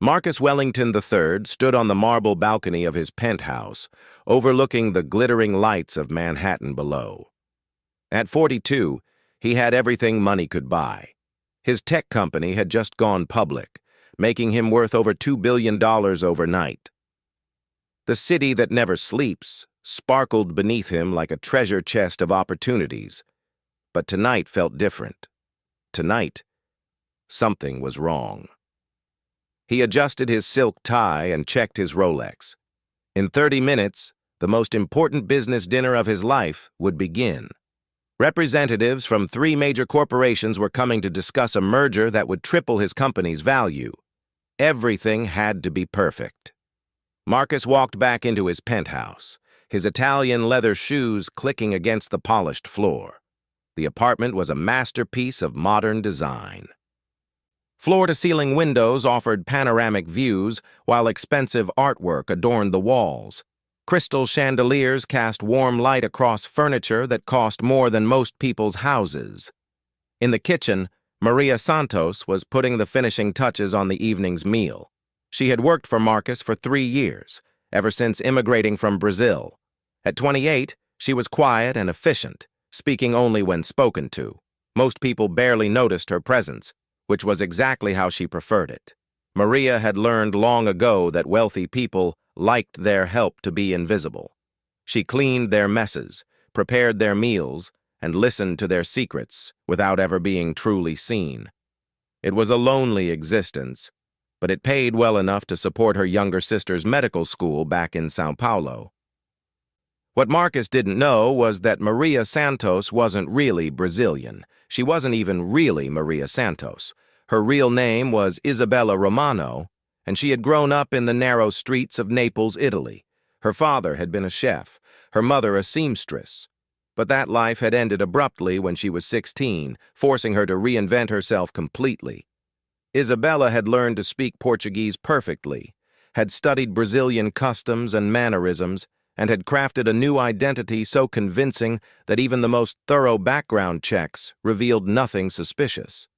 Marcus Wellington III stood on the marble balcony of his penthouse, overlooking the glittering lights of Manhattan below. At 42, he had everything money could buy. His tech company had just gone public, making him worth over $2 billion overnight. The city that never sleeps sparkled beneath him like a treasure chest of opportunities. But tonight felt different. Tonight, something was wrong. He adjusted his silk tie and checked his Rolex. In 30 minutes, the most important business dinner of his life would begin. Representatives from 3 major corporations were coming to discuss a merger that would triple his company's value. Everything had to be perfect. Marcus walked back into his penthouse, his Italian leather shoes clicking against the polished floor. The apartment was a masterpiece of modern design. Floor-to-ceiling windows offered panoramic views, while expensive artwork adorned the walls. Crystal chandeliers cast warm light across furniture that cost more than most people's houses. In the kitchen, Maria Santos was putting the finishing touches on the evening's meal. She had worked for Marcus for 3 years, ever since immigrating from Brazil. At 28, she was quiet and efficient, speaking only when spoken to. Most people barely noticed her presence, which was exactly how she preferred it. Maria had learned long ago that wealthy people liked their help to be invisible. She cleaned their messes, prepared their meals, and listened to their secrets without ever being truly seen. It was a lonely existence, but it paid well enough to support her younger sister's medical school back in São Paulo. What Marcus didn't know was that Maria Santos wasn't really Brazilian. She wasn't even really Maria Santos. Her real name was Isabella Romano, and she had grown up in the narrow streets of Naples, Italy. Her father had been a chef, her mother a seamstress. But that life had ended abruptly when she was 16, forcing her to reinvent herself completely. Isabella had learned to speak Portuguese perfectly, had studied Brazilian customs and mannerisms, and had crafted a new identity so convincing that even the most thorough background checks revealed nothing suspicious.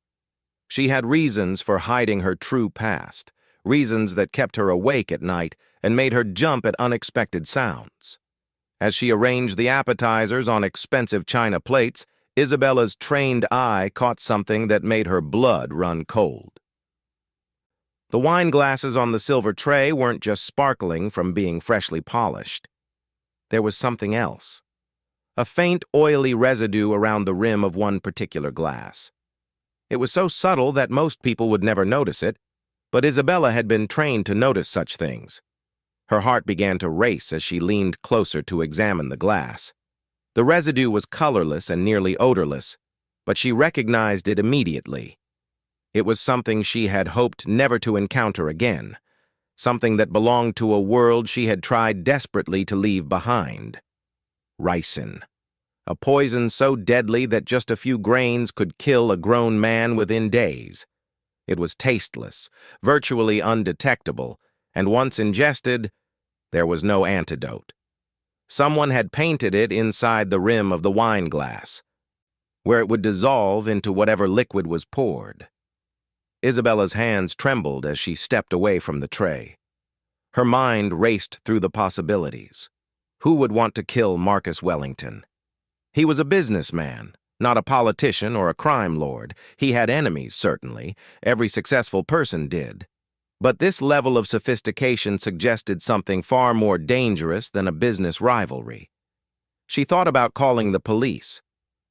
She had reasons for hiding her true past, reasons that kept her awake at night and made her jump at unexpected sounds. As she arranged the appetizers on expensive china plates, Isabella's trained eye caught something that made her blood run cold. The wine glasses on the silver tray weren't just sparkling from being freshly polished. There was something else. A faint, oily residue around the rim of one particular glass. It was so subtle that most people would never notice it, but Isabella had been trained to notice such things. Her heart began to race as she leaned closer to examine the glass. The residue was colorless and nearly odorless, but she recognized it immediately. It was something she had hoped never to encounter again, something that belonged to a world she had tried desperately to leave behind. Ricin, a poison so deadly that just a few grains could kill a grown man within days. It was tasteless, virtually undetectable, and once ingested, there was no antidote. Someone had painted it inside the rim of the wine glass, where it would dissolve into whatever liquid was poured. Isabella's hands trembled as she stepped away from the tray. Her mind raced through the possibilities. Who would want to kill Marcus Wellington? He was a businessman, not a politician or a crime lord. He had enemies, certainly. Every successful person did. But this level of sophistication suggested something far more dangerous than a business rivalry. She thought about calling the police,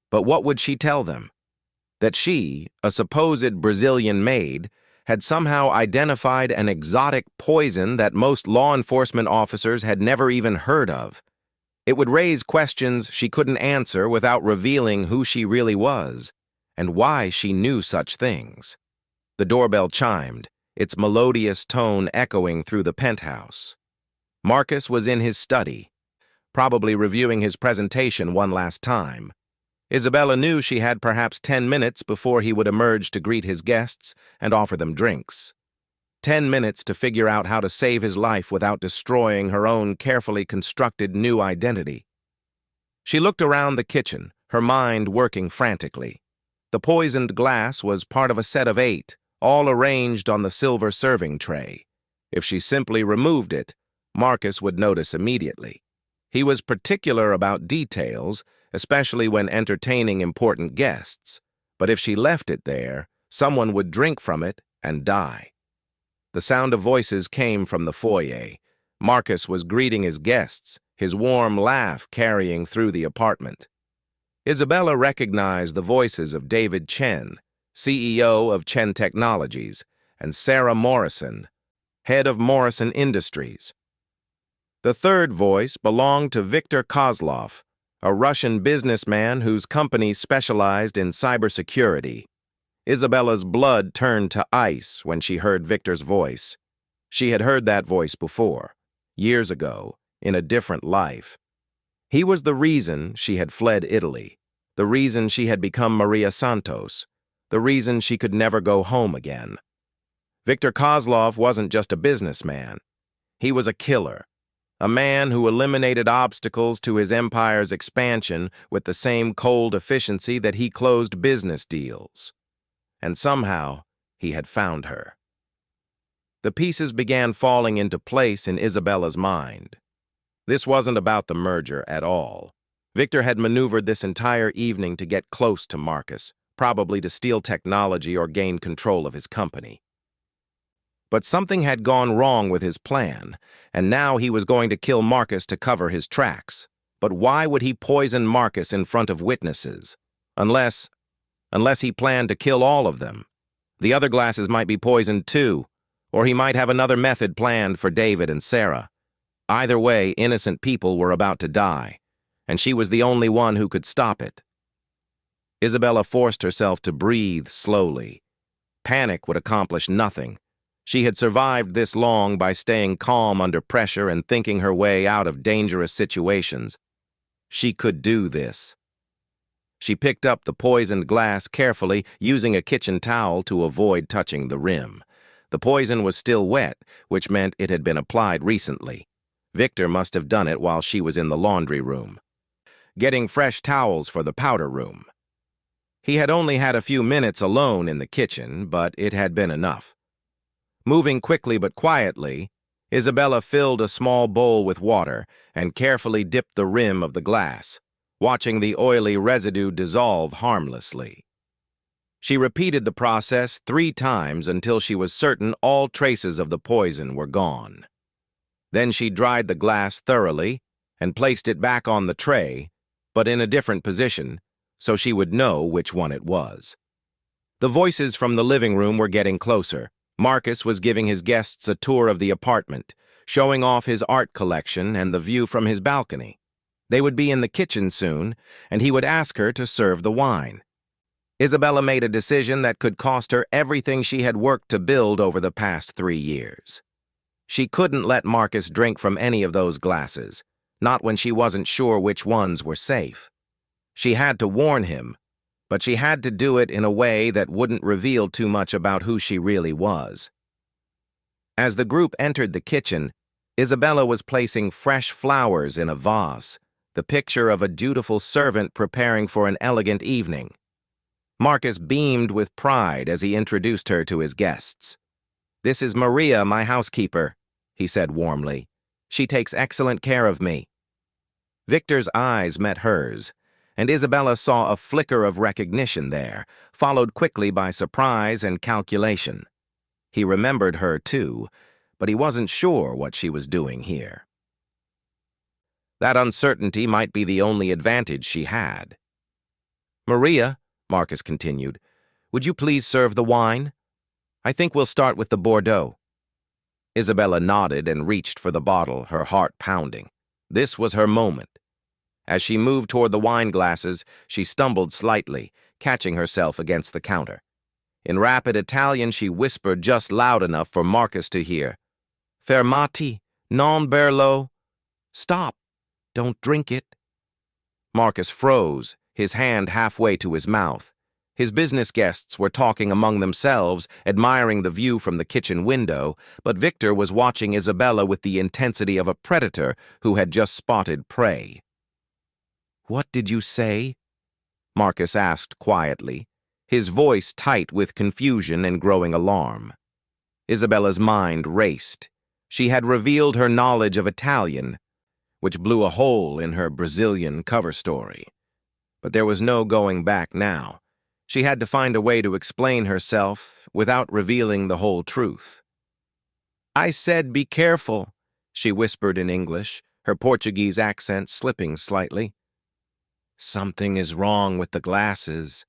but what would she tell them? That she, a supposed Brazilian maid, had somehow identified an exotic poison that most law enforcement officers had never even heard of. It would raise questions she couldn't answer without revealing who she really was and why she knew such things. The doorbell chimed, its melodious tone echoing through the penthouse. Marcus was in his study, probably reviewing his presentation one last time. Isabella knew she had perhaps 10 minutes before he would emerge to greet his guests and offer them drinks. 10 minutes to figure out how to save his life without destroying her own carefully constructed new identity. She looked around the kitchen, her mind working frantically. The poisoned glass was part of a set of 8, all arranged on the silver serving tray. If she simply removed it, Marcus would notice immediately. He was particular about details, especially when entertaining important guests, but if she left it there, someone would drink from it and die. The sound of voices came from the foyer. Marcus was greeting his guests, his warm laugh carrying through the apartment. Isabella recognized the voices of David Chen, CEO of Chen Technologies, and Sarah Morrison, head of Morrison Industries. The third voice belonged to Viktor Kozlov, a Russian businessman whose company specialized in cybersecurity. Isabella's blood turned to ice when she heard Victor's voice. She had heard that voice before, years ago, in a different life. He was the reason she had fled Italy, the reason she had become Maria Santos, the reason she could never go home again. Viktor Kozlov wasn't just a businessman. He was a killer, a man who eliminated obstacles to his empire's expansion with the same cold efficiency that he closed business deals. And somehow, he had found her. The pieces began falling into place in Isabella's mind. This wasn't about the merger at all. Victor had maneuvered this entire evening to get close to Marcus, probably to steal technology or gain control of his company. But something had gone wrong with his plan, and now he was going to kill Marcus to cover his tracks. But why would he poison Marcus in front of witnesses? Unless he planned to kill all of them. The other glasses might be poisoned too, or he might have another method planned for David and Sarah. Either way, innocent people were about to die, and she was the only one who could stop it. Isabella forced herself to breathe slowly. Panic would accomplish nothing. She had survived this long by staying calm under pressure and thinking her way out of dangerous situations. She could do this. She picked up the poisoned glass carefully, using a kitchen towel to avoid touching the rim. The poison was still wet, which meant it had been applied recently. Victor must have done it while she was in the laundry room, getting fresh towels for the powder room. He had only had a few minutes alone in the kitchen, but it had been enough. Moving quickly but quietly, Isabella filled a small bowl with water and carefully dipped the rim of the glass, watching the oily residue dissolve harmlessly. She repeated the process 3 times until she was certain all traces of the poison were gone. Then she dried the glass thoroughly and placed it back on the tray, but in a different position, so she would know which one it was. The voices from the living room were getting closer. Marcus was giving his guests a tour of the apartment, showing off his art collection and the view from his balcony. They would be in the kitchen soon, and he would ask her to serve the wine. Isabella made a decision that could cost her everything she had worked to build over the past 3 years. She couldn't let Marcus drink from any of those glasses, not when she wasn't sure which ones were safe. She had to warn him, but she had to do it in a way that wouldn't reveal too much about who she really was. As the group entered the kitchen, Isabella was placing fresh flowers in a vase, the picture of a dutiful servant preparing for an elegant evening. Marcus beamed with pride as he introduced her to his guests. "This is Maria, my housekeeper," he said warmly. "She takes excellent care of me." Victor's eyes met hers, and Isabella saw a flicker of recognition there, followed quickly by surprise and calculation. He remembered her too, but he wasn't sure what she was doing here. That uncertainty might be the only advantage she had. "Maria," Marcus continued, "would you please serve the wine? I think we'll start with the Bordeaux." Isabella nodded and reached for the bottle, her heart pounding. This was her moment. As she moved toward the wine glasses, she stumbled slightly, catching herself against the counter. In rapid Italian, she whispered just loud enough for Marcus to hear. "Fermati, non berlo." "Stop. Don't drink it." Marcus froze, his hand halfway to his mouth. His business guests were talking among themselves, admiring the view from the kitchen window, but Victor was watching Isabella with the intensity of a predator who had just spotted prey. "What did you say?" Marcus asked quietly. his voice tight with confusion and growing alarm. Isabella's mind raced. She had revealed her knowledge of Italian, which blew a hole in her Brazilian cover story. But there was no going back now. She had to find a way to explain herself without revealing the whole truth. "I said be careful," she whispered in English, her Portuguese accent slipping slightly. "Something is wrong with the glasses."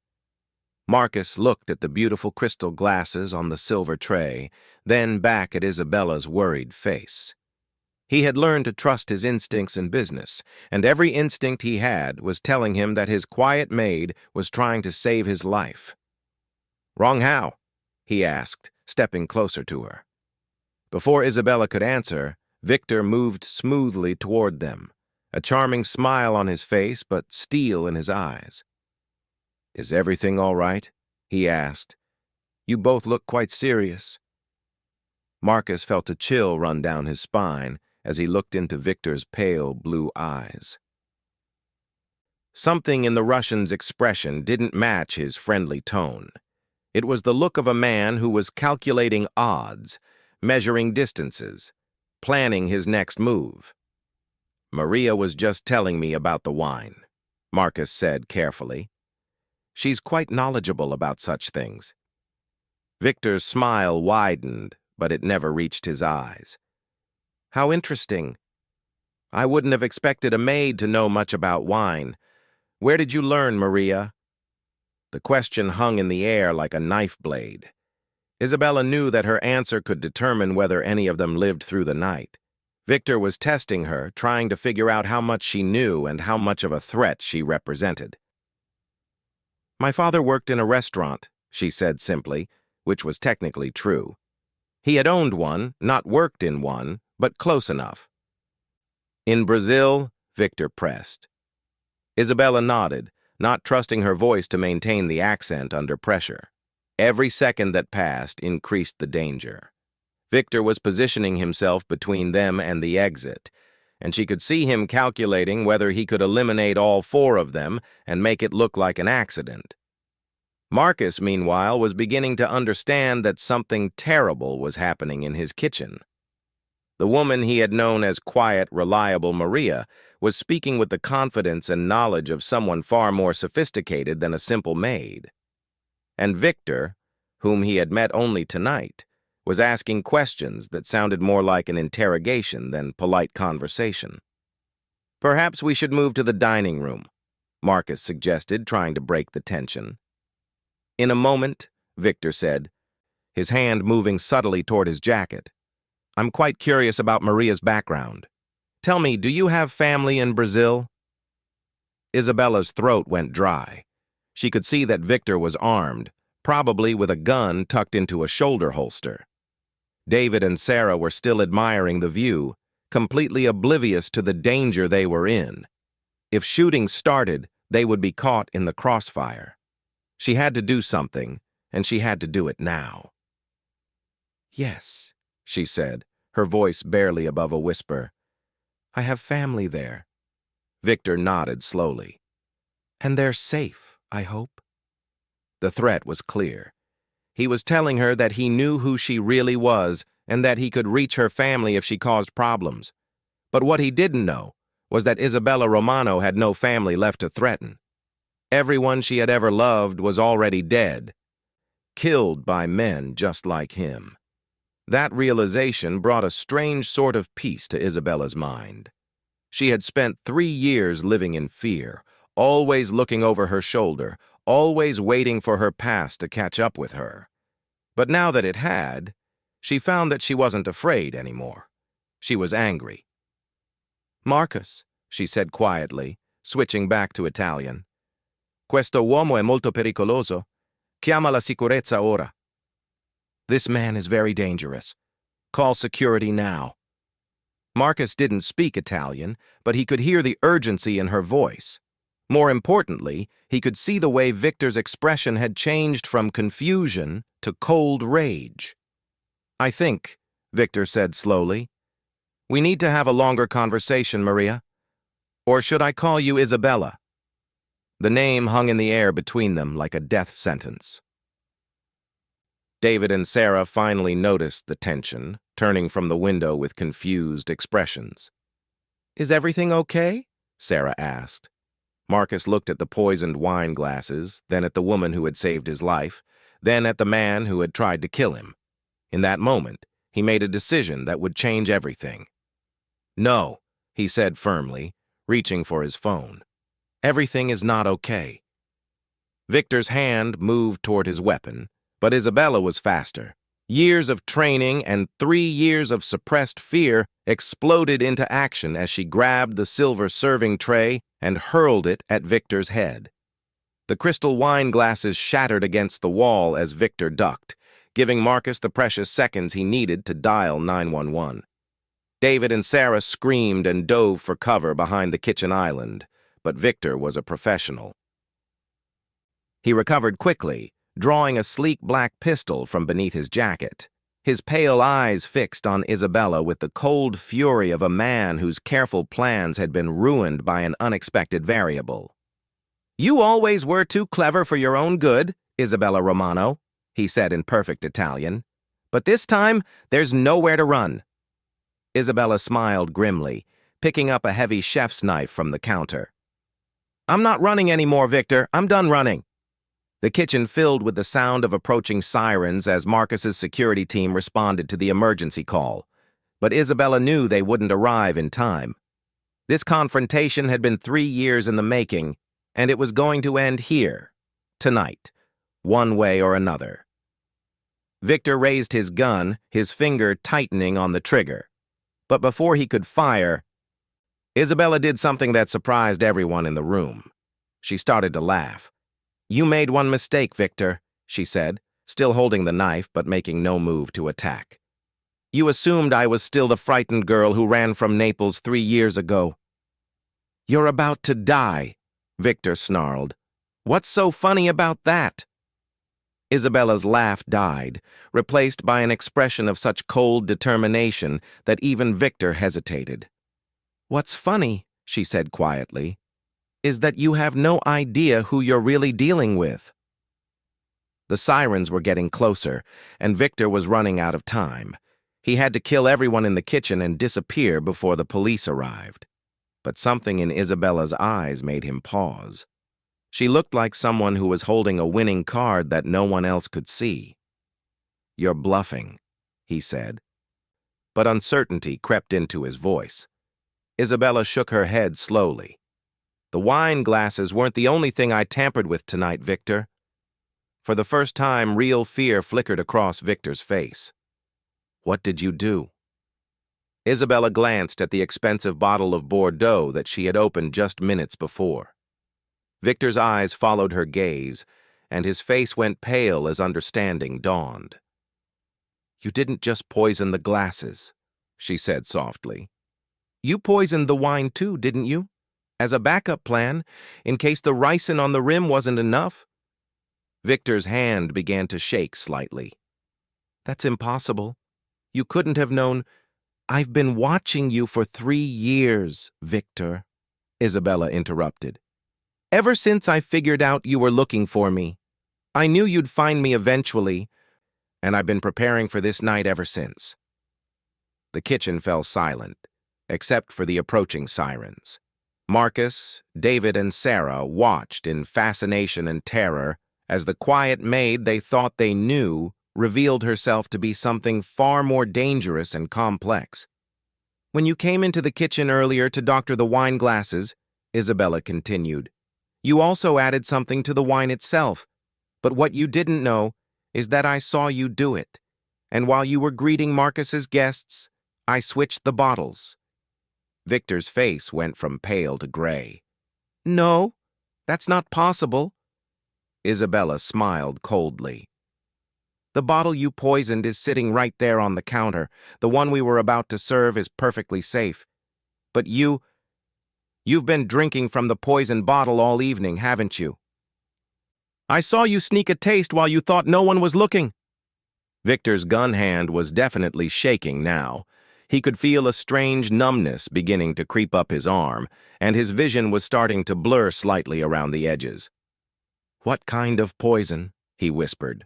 Marcus looked at the beautiful crystal glasses on the silver tray, then back at Isabella's worried face. He had learned to trust his instincts in business, and every instinct he had was telling him that his quiet maid was trying to save his life. "Wrong how?" he asked, stepping closer to her. Before Isabella could answer, Victor moved smoothly toward them, a charming smile on his face but steel in his eyes. "Is everything all right?" he asked. "You both look quite serious." Marcus felt a chill run down his spine as he looked into Victor's pale blue eyes. Something in the Russian's expression didn't match his friendly tone. It was the look of a man who was calculating odds, measuring distances, planning his next move. "Maria was just telling me about the wine," Marcus said carefully. "She's quite knowledgeable about such things." Victor's smile widened, but it never reached his eyes. "How interesting. I wouldn't have expected a maid to know much about wine. Where did you learn, Maria?" The question hung in the air like a knife blade. Isabella knew that her answer could determine whether any of them lived through the night. Victor was testing her, trying to figure out how much she knew and how much of a threat she represented. "My father worked in a restaurant," she said simply, which was technically true. He had owned one, not worked in one, but close enough. "In Brazil?" Victor pressed. Isabella nodded, not trusting her voice to maintain the accent under pressure. Every second that passed increased the danger. Victor was positioning himself between them and the exit, and she could see him calculating whether he could eliminate all four of them and make it look like an accident. Marcus, meanwhile, was beginning to understand that something terrible was happening in his kitchen. The woman he had known as quiet, reliable Maria was speaking with the confidence and knowledge of someone far more sophisticated than a simple maid. And Victor, whom he had met only tonight, was asking questions that sounded more like an interrogation than polite conversation. "Perhaps we should move to the dining room," Marcus suggested, trying to break the tension. "In a moment," Victor said, his hand moving subtly toward his jacket. "I'm quite curious about Maria's background. Tell me, do you have family in Brazil?" Isabella's throat went dry. She could see that Victor was armed, probably with a gun tucked into a shoulder holster. David and Sarah were still admiring the view, completely oblivious to the danger they were in. If shooting started, they would be caught in the crossfire. She had to do something, and she had to do it now. "Yes," she said, her voice barely above a whisper. "I have family there." Victor nodded slowly. "And they're safe, I hope." The threat was clear. He was telling her that he knew who she really was and that he could reach her family if she caused problems. But what he didn't know was that Isabella Romano had no family left to threaten. Everyone she had ever loved was already dead, killed by men just like him. That realization brought a strange sort of peace to Isabella's mind. She had spent 3 years living in fear, always looking over her shoulder, always waiting for her past to catch up with her. But now that it had, she found that she wasn't afraid anymore. She was angry. "Marcus," she said quietly, switching back to Italian. "Questo uomo è molto pericoloso. Chiama la sicurezza ora." "This man is very dangerous. Call security now." Marcus didn't speak Italian, but he could hear the urgency in her voice. More importantly, he could see the way Victor's expression had changed from confusion to cold rage. "I think," Victor said slowly, "we need to have a longer conversation, Maria. Or should I call you Isabella?" The name hung in the air between them like a death sentence. David and Sarah finally noticed the tension, turning from the window with confused expressions. "Is everything okay?" Sarah asked. Marcus looked at the poisoned wine glasses, then at the woman who had saved his life, then at the man who had tried to kill him. In that moment, he made a decision that would change everything. "No," he said firmly, reaching for his phone. "Everything is not okay." Victor's hand moved toward his weapon, but Isabella was faster. Years of training and 3 years of suppressed fear exploded into action as she grabbed the silver serving tray and hurled it at Victor's head. The crystal wine glasses shattered against the wall as Victor ducked, giving Marcus the precious seconds he needed to dial 911. David and Sarah screamed and dove for cover behind the kitchen island, but Victor was a professional. He recovered quickly, drawing a sleek black pistol from beneath his jacket, his pale eyes fixed on Isabella with the cold fury of a man whose careful plans had been ruined by an unexpected variable. "You always were too clever for your own good, Isabella Romano," he said in perfect Italian. "But this time, there's nowhere to run." Isabella smiled grimly, picking up a heavy chef's knife from the counter. "I'm not running anymore, Victor. I'm done running." The kitchen filled with the sound of approaching sirens as Marcus's security team responded to the emergency call. But Isabella knew they wouldn't arrive in time. This confrontation had been 3 years in the making, and it was going to end here, tonight, one way or another. Victor raised his gun, his finger tightening on the trigger. But before he could fire, Isabella did something that surprised everyone in the room. She started to laugh. "You made one mistake, Victor," she said, still holding the knife but making no move to attack. "You assumed I was still the frightened girl who ran from Naples 3 years ago." "You're about to die," Victor snarled. "What's so funny about that?" Isabella's laugh died, replaced by an expression of such cold determination that even Victor hesitated. "What's funny," she said quietly, "is that you have no idea who you're really dealing with." The sirens were getting closer, and Victor was running out of time. He had to kill everyone in the kitchen and disappear before the police arrived. But something in Isabella's eyes made him pause. She looked like someone who was holding a winning card that no one else could see. "You're bluffing," he said. But uncertainty crept into his voice. Isabella shook her head slowly. "The wine glasses weren't the only thing I tampered with tonight, Victor." For the first time, real fear flickered across Victor's face. "What did you do?" Isabella glanced at the expensive bottle of Bordeaux that she had opened just minutes before. Victor's eyes followed her gaze, and his face went pale as understanding dawned. "You didn't just poison the glasses," she said softly. "You poisoned the wine too, didn't you? As a backup plan, in case the ricin on the rim wasn't enough?" Victor's hand began to shake slightly. "That's impossible. You couldn't have known." "I've been watching you for 3 years, Victor," Isabella interrupted. "Ever since I figured out you were looking for me. I knew you'd find me eventually, and I've been preparing for this night ever since." The kitchen fell silent, except for the approaching sirens. Marcus, David, and Sarah watched in fascination and terror as the quiet maid they thought they knew revealed herself to be something far more dangerous and complex. "When you came into the kitchen earlier to doctor the wine glasses," Isabella continued, "you also added something to the wine itself. But what you didn't know is that I saw you do it. And while you were greeting Marcus's guests, I switched the bottles." Victor's face went from pale to gray. "No, that's not possible." Isabella smiled coldly. "The bottle you poisoned is sitting right there on the counter. The one we were about to serve is perfectly safe. But you've been drinking from the poisoned bottle all evening, haven't you? I saw you sneak a taste while you thought no one was looking." Victor's gun hand was definitely shaking now. He could feel a strange numbness beginning to creep up his arm, and his vision was starting to blur slightly around the edges. "What kind of poison?" he whispered.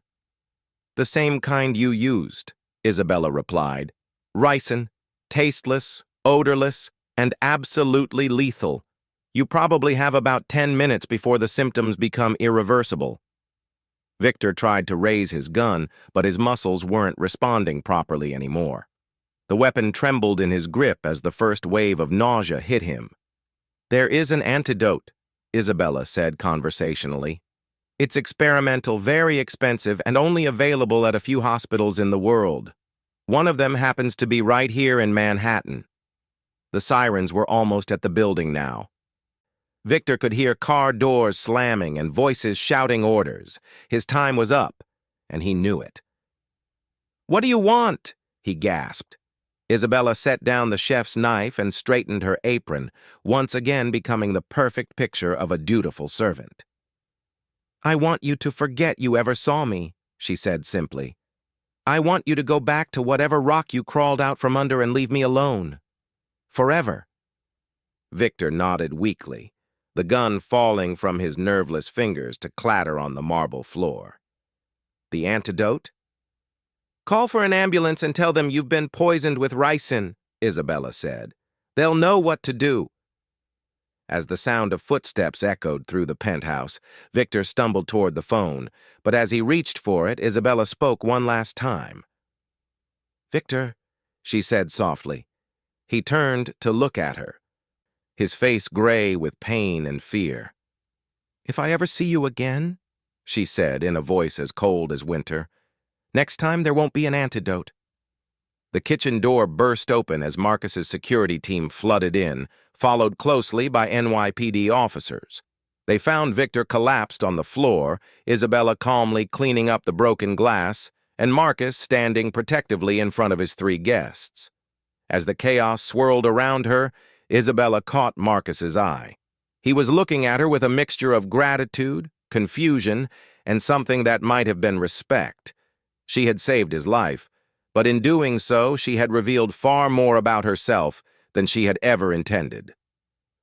"The same kind you used," Isabella replied. "Ricin, tasteless, odorless, and absolutely lethal. You probably have about 10 minutes before the symptoms become irreversible." Victor tried to raise his gun, but his muscles weren't responding properly anymore. The weapon trembled in his grip as the first wave of nausea hit him. "There is an antidote," Isabella said conversationally. "It's experimental, very expensive, and only available at a few hospitals in the world. One of them happens to be right here in Manhattan." The sirens were almost at the building now. Victor could hear car doors slamming and voices shouting orders. His time was up, and he knew it. "What do you want?" he gasped. Isabella set down the chef's knife and straightened her apron, once again becoming the perfect picture of a dutiful servant. "I want you to forget you ever saw me," she said simply. "I want you to go back to whatever rock you crawled out from under and leave me alone. Forever." Victor nodded weakly, the gun falling from his nerveless fingers to clatter on the marble floor. "The antidote?" "Call for an ambulance and tell them you've been poisoned with ricin," Isabella said. "They'll know what to do." As the sound of footsteps echoed through the penthouse, Victor stumbled toward the phone, but as he reached for it, Isabella spoke one last time. "Victor," she said softly. He turned to look at her, his face gray with pain and fear. "If I ever see you again," she said in a voice as cold as winter, "next time there won't be an antidote." The kitchen door burst open as Marcus's security team flooded in, followed closely by NYPD officers. They found Victor collapsed on the floor, Isabella calmly cleaning up the broken glass, and Marcus standing protectively in front of his 3 guests. As the chaos swirled around her, Isabella caught Marcus's eye. He was looking at her with a mixture of gratitude, confusion, and something that might have been respect. She had saved his life, but in doing so, she had revealed far more about herself than she had ever intended.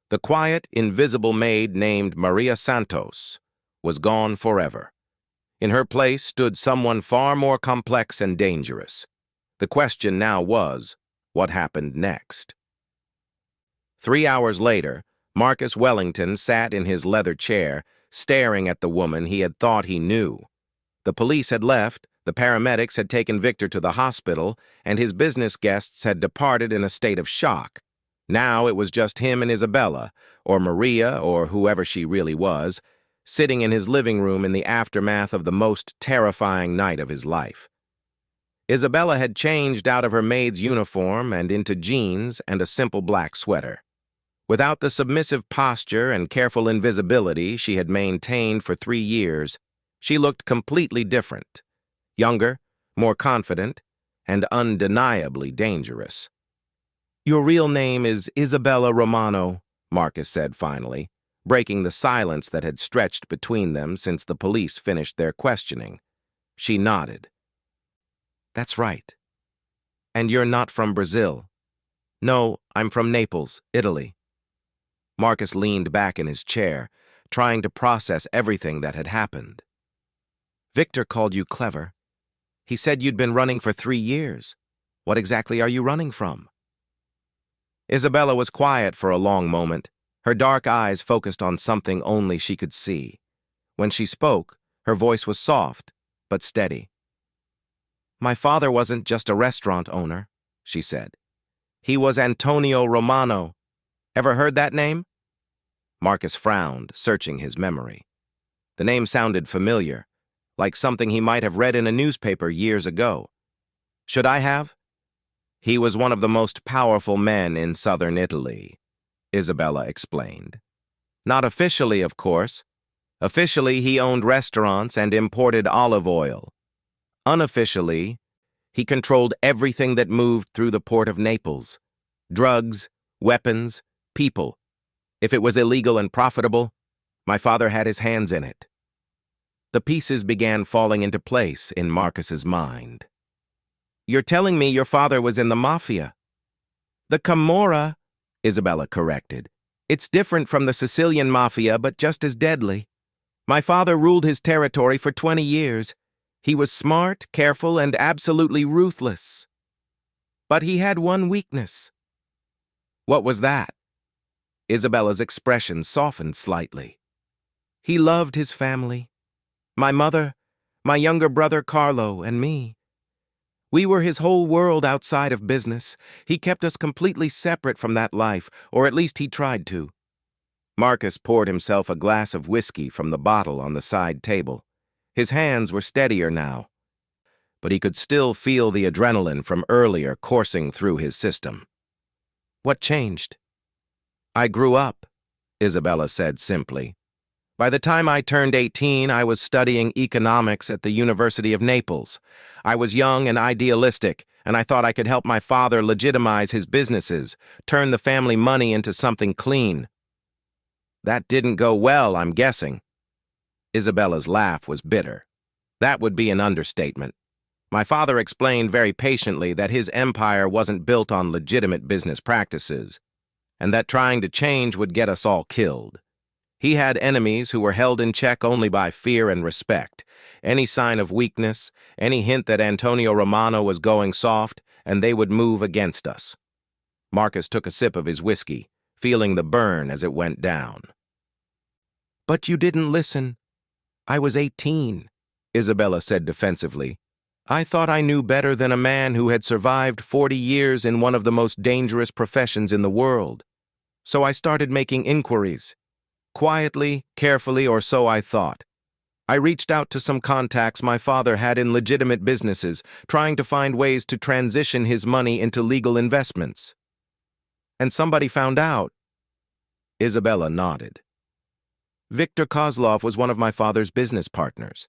The quiet, invisible maid named Maria Santos was gone forever. In her place stood someone far more complex and dangerous. The question now was, what happened next? 3 hours later, Marcus Wellington sat in his leather chair, staring at the woman he had thought he knew. The police had left, the paramedics had taken Victor to the hospital, and his business guests had departed in a state of shock. Now it was just him and Isabella, or Maria, or whoever she really was, sitting in his living room in the aftermath of the most terrifying night of his life. Isabella had changed out of her maid's uniform and into jeans and a simple black sweater. Without the submissive posture and careful invisibility she had maintained for 3 years, she looked completely different. Younger, more confident, and undeniably dangerous. "Your real name is Isabella Romano," Marcus said finally, breaking the silence that had stretched between them since the police finished their questioning. She nodded. "That's right. And you're not from Brazil?" "No, I'm from Naples, Italy." Marcus leaned back in his chair, trying to process everything that had happened. "Victor called you clever. He said you'd been running for 3 years. What exactly are you running from?" Isabella was quiet for a long moment, her dark eyes focused on something only she could see. When she spoke, her voice was soft, but steady. "My father wasn't just a restaurant owner," she said. "He was Antonio Romano. Ever heard that name?" Marcus frowned, searching his memory. The name sounded familiar, like something he might have read in a newspaper years ago. "Should I have?" "He was one of the most powerful men in southern Italy," Isabella explained. "Not officially, of course. Officially, he owned restaurants and imported olive oil. Unofficially, he controlled everything that moved through the port of Naples. Drugs, weapons, people. If it was illegal and profitable, my father had his hands in it." The pieces began falling into place in Marcus's mind. "You're telling me your father was in the mafia?" The Camorra, Isabella corrected. It's different from the Sicilian mafia, but just as deadly. My father ruled his territory for 20 years. He was smart, careful, and absolutely ruthless. But he had one weakness. What was that? Isabella's expression softened slightly. He loved his family. My mother, my younger brother Carlo, and me. We were his whole world outside of business. He kept us completely separate from that life, or at least he tried to. Marcus poured himself a glass of whiskey from the bottle on the side table. His hands were steadier now, but he could still feel the adrenaline from earlier coursing through his system. What changed? I grew up, Isabella said simply. By the time I turned 18, I was studying economics at the University of Naples. I was young and idealistic, and I thought I could help my father legitimize his businesses, turn the family money into something clean. That didn't go well, I'm guessing. Isabella's laugh was bitter. That would be an understatement. My father explained very patiently that his empire wasn't built on legitimate business practices, and that trying to change would get us all killed. He had enemies who were held in check only by fear and respect. Any sign of weakness, any hint that Antonio Romano was going soft, and they would move against us. Marcus took a sip of his whiskey, feeling the burn as it went down. But you didn't listen. I was 18, Isabella said defensively. I thought I knew better than a man who had survived 40 years in one of the most dangerous professions in the world. So I started making inquiries. Quietly, carefully, or so I thought. I reached out to some contacts my father had in legitimate businesses, trying to find ways to transition his money into legal investments. And somebody found out. Isabella nodded. Viktor Kozlov was one of my father's business partners.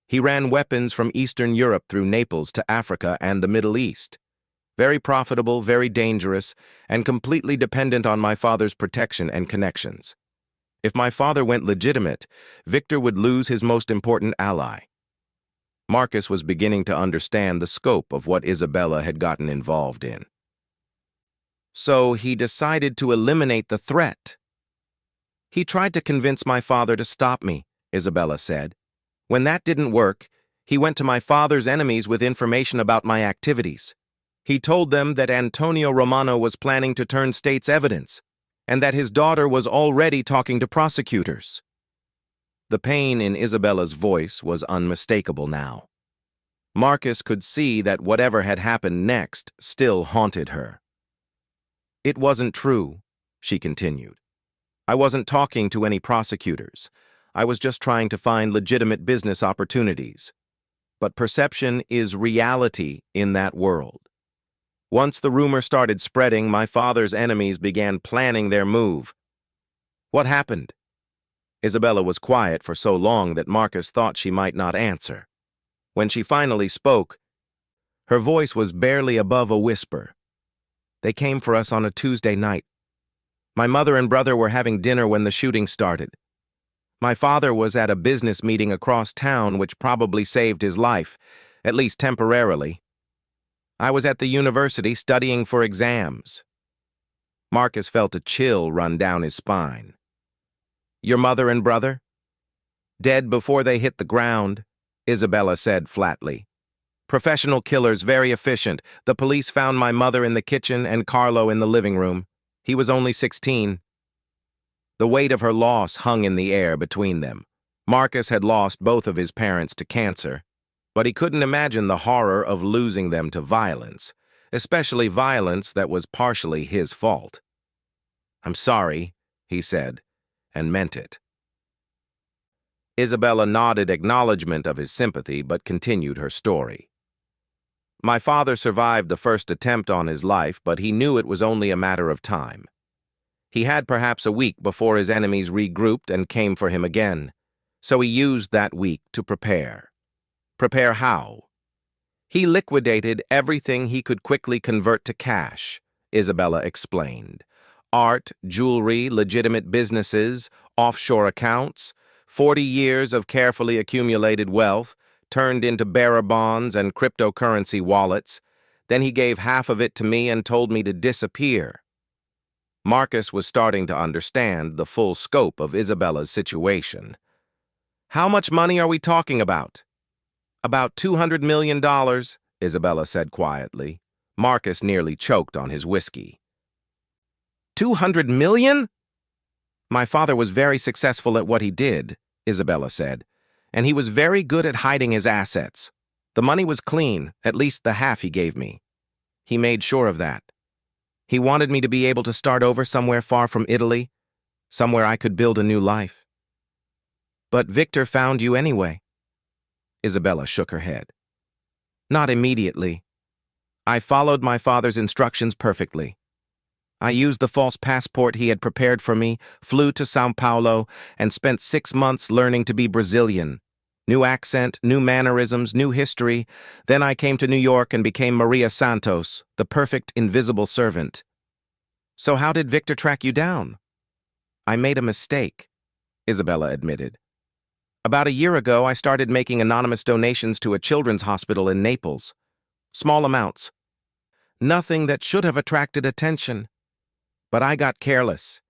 He ran weapons from Eastern Europe through Naples to Africa and the Middle East. Very profitable, very dangerous, and completely dependent on my father's protection and connections. If my father went legitimate, Victor would lose his most important ally. Marcus was beginning to understand the scope of what Isabella had gotten involved in. So he decided to eliminate the threat. He tried to convince my father to stop me, Isabella said. When that didn't work, he went to my father's enemies with information about my activities. He told them that Antonio Romano was planning to turn state's evidence, and that his daughter was already talking to prosecutors. The pain in Isabella's voice was unmistakable now. Marcus could see that whatever had happened next still haunted her. It wasn't true, she continued. I wasn't talking to any prosecutors. I was just trying to find legitimate business opportunities. But perception is reality in that world. Once the rumor started spreading, my father's enemies began planning their move. What happened? Isabella was quiet for so long that Marcus thought she might not answer. When she finally spoke, her voice was barely above a whisper. They came for us on a Tuesday night. My mother and brother were having dinner when the shooting started. My father was at a business meeting across town, which probably saved his life, at least temporarily. I was at the university studying for exams. Marcus felt a chill run down his spine. Your mother and brother? Dead before they hit the ground, Isabella said flatly. Professional killers, very efficient. The police found my mother in the kitchen and Carlo in the living room. He was only 16. The weight of her loss hung in the air between them. Marcus had lost both of his parents to cancer, but he couldn't imagine the horror of losing them to violence, especially violence that was partially his fault. I'm sorry, he said, and meant it. Isabella nodded acknowledgement of his sympathy, but continued her story. My father survived the first attempt on his life, but he knew it was only a matter of time. He had perhaps a week before his enemies regrouped and came for him again, so he used that week to prepare. Prepare how? He liquidated everything he could quickly convert to cash, Isabella explained. Art, jewelry, legitimate businesses, offshore accounts, 40 years of carefully accumulated wealth, turned into bearer bonds and cryptocurrency wallets. Then he gave half of it to me and told me to disappear. Marcus was starting to understand the full scope of Isabella's situation. How much money are we talking about? About $200 million, Isabella said quietly. Marcus nearly choked on his whiskey. 200 million? My father was very successful at what he did, Isabella said, and he was very good at hiding his assets. The money was clean, at least the half he gave me. He made sure of that. He wanted me to be able to start over somewhere far from Italy, somewhere I could build a new life. But Victor found you anyway. Isabella shook her head. Not immediately. I followed my father's instructions perfectly. I used the false passport he had prepared for me, flew to São Paulo, and spent 6 months learning to be Brazilian. New accent, new mannerisms, new history. Then I came to New York and became Maria Santos, the perfect invisible servant. So how did Victor track you down? I made a mistake, Isabella admitted. About a year ago, I started making anonymous donations to a children's hospital in Naples. Small amounts. Nothing that should have attracted attention. But I got careless.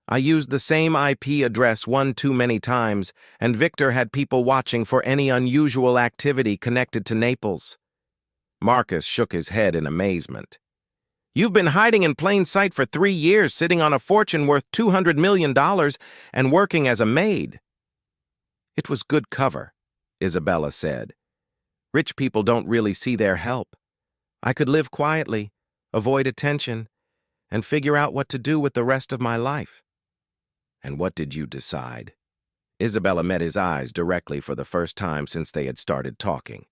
I used the same IP address one too many times, and Victor had people watching for any unusual activity connected to Naples. Marcus shook his head in amazement. You've been hiding in plain sight for 3 years, sitting on a fortune worth $200 million and working as a maid. It was good cover, Isabella said. Rich people don't really see their help. I could live quietly, avoid attention, and figure out what to do with the rest of my life. And what did you decide? Isabella met his eyes directly for the first time since they had started talking.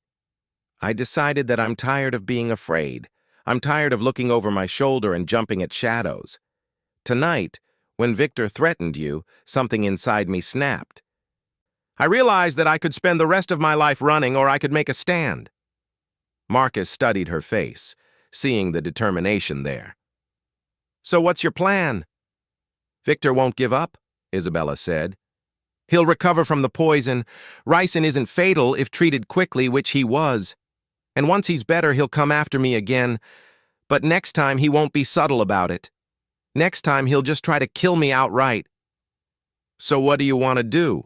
I decided that I'm tired of being afraid. I'm tired of looking over my shoulder and jumping at shadows. Tonight, when Victor threatened you, something inside me snapped. I realized that I could spend the rest of my life running or I could make a stand. Marcus studied her face, seeing the determination there. So what's your plan? Victor won't give up, Isabella said. He'll recover from the poison. Ricin isn't fatal if treated quickly, which he was. And once he's better, he'll come after me again. But next time, he won't be subtle about it. Next time, he'll just try to kill me outright. So what do you want to do?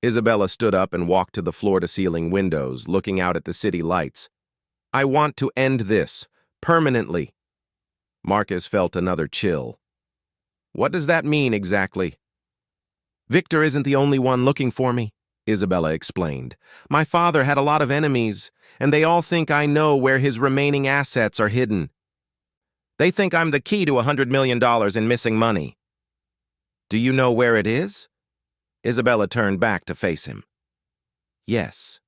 Isabella stood up and walked to the floor-to-ceiling windows, looking out at the city lights. I want to end this, permanently. Marcus felt another chill. What does that mean exactly? Victor isn't the only one looking for me, Isabella explained. My father had a lot of enemies, and they all think I know where his remaining assets are hidden. They think I'm the key to $100 million in missing money. Do you know where it is? Isabella turned back to face him. Yes.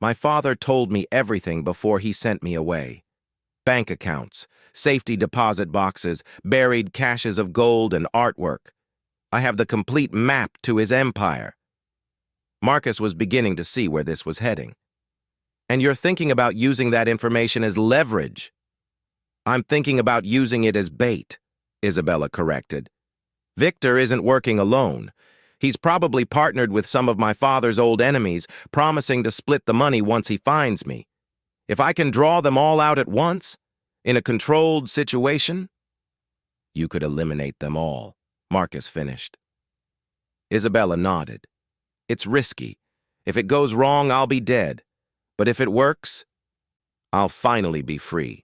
My father told me everything before he sent me away. Bank accounts, safety deposit boxes, buried caches of gold and artwork. I have the complete map to his empire. Marcus was beginning to see where this was heading. And you're thinking about using that information as leverage. I'm thinking about using it as bait, Isabella corrected. Victor isn't working alone. He's probably partnered with some of my father's old enemies, promising to split the money once he finds me. If I can draw them all out at once, in a controlled situation, you could eliminate them all, Marcus finished. Isabella nodded. It's risky. If it goes wrong, I'll be dead. But if it works, I'll finally be free.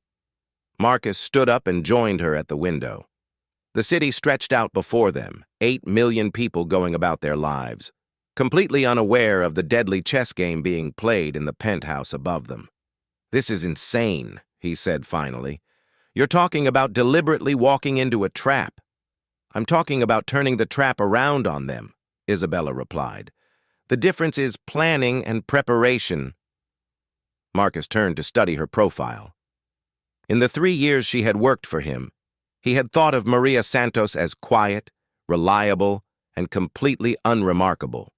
Marcus stood up and joined her at the window. The city stretched out before them, 8 million people going about their lives, completely unaware of the deadly chess game being played in the penthouse above them. This is insane, he said finally. You're talking about deliberately walking into a trap. I'm talking about turning the trap around on them, Isabella replied. The difference is planning and preparation. Marcus turned to study her profile. In the 3 years she had worked for him, he had thought of Maria Santos as quiet, reliable, and completely unremarkable.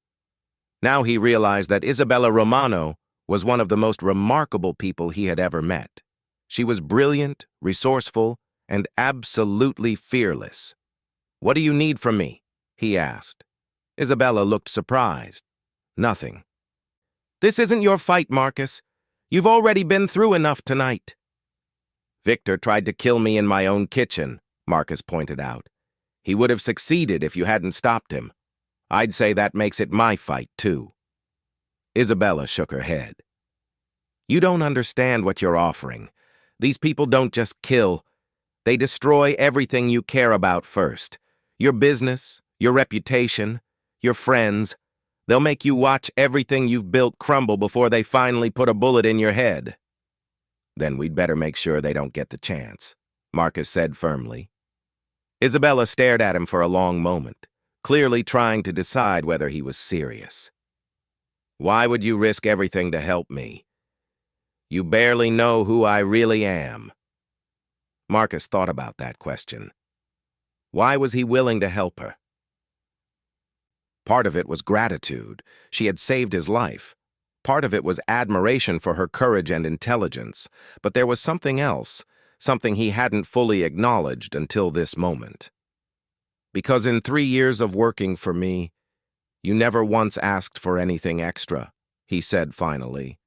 Now he realized that Isabella Romano was one of the most remarkable people he had ever met. She was brilliant, resourceful, and absolutely fearless. What do you need from me? He asked. Isabella looked surprised. Nothing. This isn't your fight, Marcus. You've already been through enough tonight. Victor tried to kill me in my own kitchen, Marcus pointed out. He would have succeeded if you hadn't stopped him. I'd say that makes it my fight, too. Isabella shook her head. You don't understand what you're offering. These people don't just kill. They destroy everything you care about first. Your business, your reputation, your friends. They'll make you watch everything you've built crumble before they finally put a bullet in your head. Then we'd better make sure they don't get the chance, Marcus said firmly. Isabella stared at him for a long moment, clearly trying to decide whether he was serious. Why would you risk everything to help me? You barely know who I really am. Marcus thought about that question. Why was he willing to help her? Part of it was gratitude. She had saved his life. Part of it was admiration for her courage and intelligence. But there was something else, something he hadn't fully acknowledged until this moment. Because in 3 years of working for me, you never once asked for anything extra, he said finally.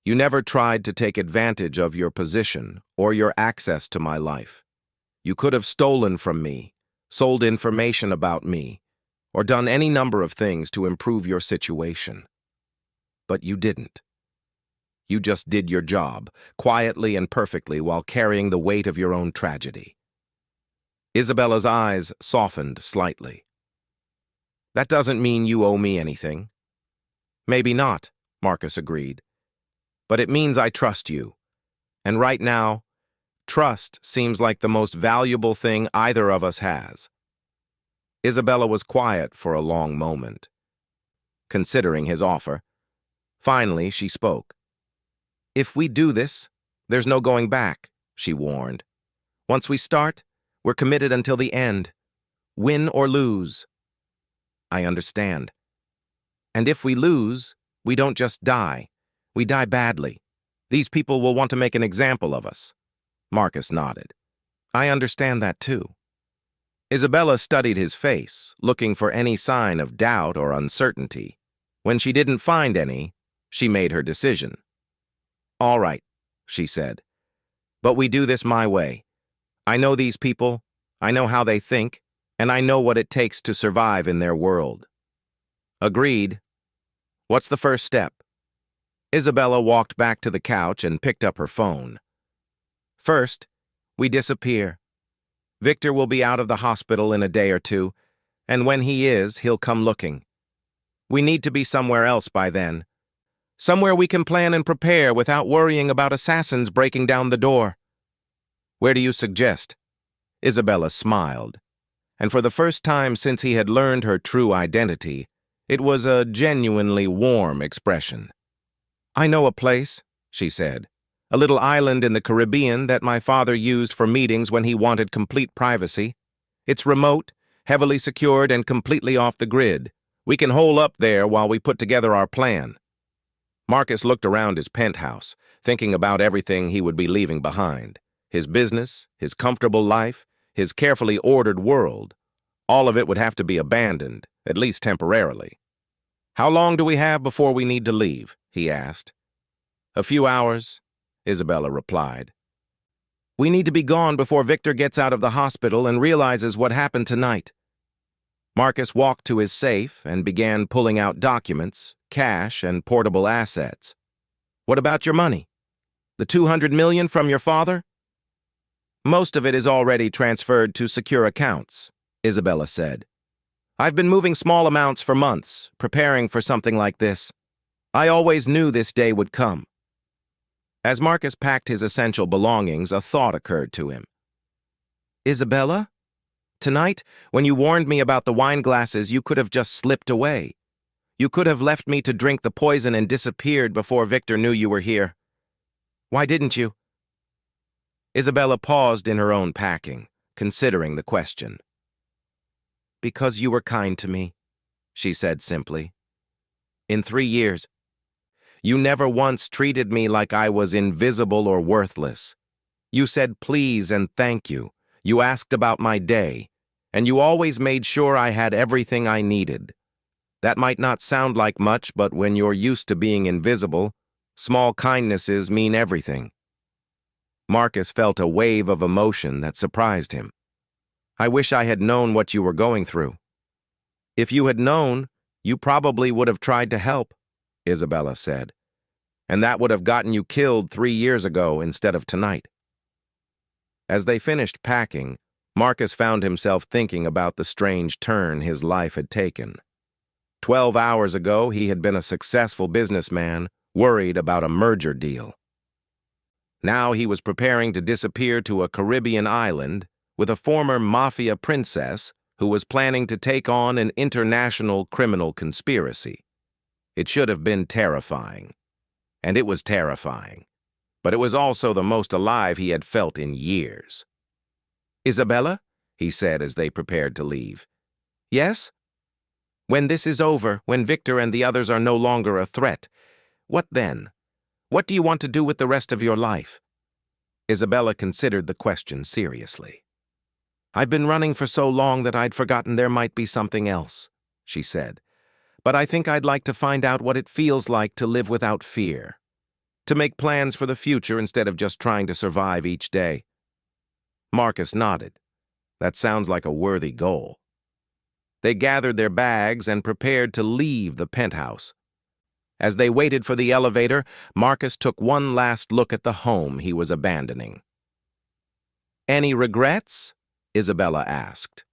You never tried to take advantage of your position or your access to my life. You could have stolen from me, sold information about me, or done any number of things to improve your situation. But you didn't. You just did your job, quietly and perfectly, while carrying the weight of your own tragedy. Isabella's eyes softened slightly. That doesn't mean you owe me anything. Maybe not, Marcus agreed. But it means I trust you. And right now, trust seems like the most valuable thing either of us has. Isabella was quiet for a long moment, considering his offer. Finally, she spoke. If we do this, there's no going back, she warned. Once we start, we're committed until the end. Win or lose. I understand. And if we lose, we don't just die. We die badly. These people will want to make an example of us. Marcus nodded. I understand that too. Isabella studied his face, looking for any sign of doubt or uncertainty. When she didn't find any, she made her decision. All right, she said. But we do this my way. I know these people, I know how they think, and I know what it takes to survive in their world. Agreed. What's the first step? Isabella walked back to the couch and picked up her phone. First, we disappear. Victor will be out of the hospital in a day or two, and when he is, he'll come looking. We need to be somewhere else by then. Somewhere we can plan and prepare without worrying about assassins breaking down the door. Where do you suggest? Isabella smiled, and for the first time since he had learned her true identity, it was a genuinely warm expression. I know a place, she said, a little island in the Caribbean that my father used for meetings when he wanted complete privacy. It's remote, heavily secured, and completely off the grid. We can hole up there while we put together our plan. Marcus looked around his penthouse, thinking about everything he would be leaving behind. His business, his comfortable life, his carefully ordered world. All of it would have to be abandoned, at least temporarily. How long do we have before we need to leave? He asked. A few hours, Isabella replied. We need to be gone before Victor gets out of the hospital and realizes what happened tonight. Marcus walked to his safe and began pulling out documents, cash, and portable assets. What about your money? The $200 million from your father? Most of it is already transferred to secure accounts, Isabella said. I've been moving small amounts for months, preparing for something like this. I always knew this day would come. As Marcus packed his essential belongings, a thought occurred to him. Isabella? Tonight, when you warned me about the wine glasses, you could have just slipped away. You could have left me to drink the poison and disappeared before Victor knew you were here. Why didn't you? Isabella paused in her own packing, considering the question. Because you were kind to me, she said simply. In 3 years, you never once treated me like I was invisible or worthless. You said please and thank you. You asked about my day, and you always made sure I had everything I needed. That might not sound like much, but when you're used to being invisible, small kindnesses mean everything. Marcus felt a wave of emotion that surprised him. "I wish I had known what you were going through." "If you had known, you probably would have tried to help," Isabella said. "And that would have gotten you killed 3 years ago instead of tonight." As they finished packing, Marcus found himself thinking about the strange turn his life had taken. 12 hours ago, he had been a successful businessman, worried about a merger deal. Now he was preparing to disappear to a Caribbean island with a former mafia princess who was planning to take on an international criminal conspiracy. It should have been terrifying. And it was terrifying. But it was also the most alive he had felt in years. "Isabella?" he said as they prepared to leave. "Yes?" "When this is over, when Victor and the others are no longer a threat, what then? What do you want to do with the rest of your life?" Isabella considered the question seriously. "I've been running for so long that I'd forgotten there might be something else," she said. "But I think I'd like to find out what it feels like to live without fear, to make plans for the future instead of just trying to survive each day." Marcus nodded. That sounds like a worthy goal. They gathered their bags and prepared to leave the penthouse. As they waited for the elevator, Marcus took one last look at the home he was abandoning. "Any regrets?" Isabella asked.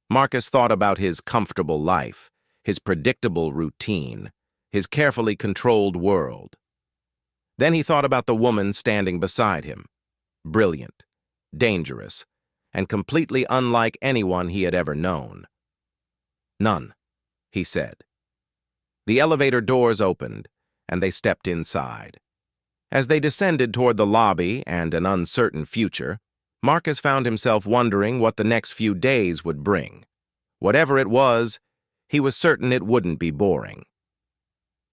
Marcus thought about his comfortable life, his predictable routine, his carefully controlled world. Then he thought about the woman standing beside him, brilliant, dangerous, and completely unlike anyone he had ever known. "None," he said. The elevator doors opened, and they stepped inside. As they descended toward the lobby and an uncertain future, Marcus found himself wondering what the next few days would bring. Whatever it was, he was certain it wouldn't be boring.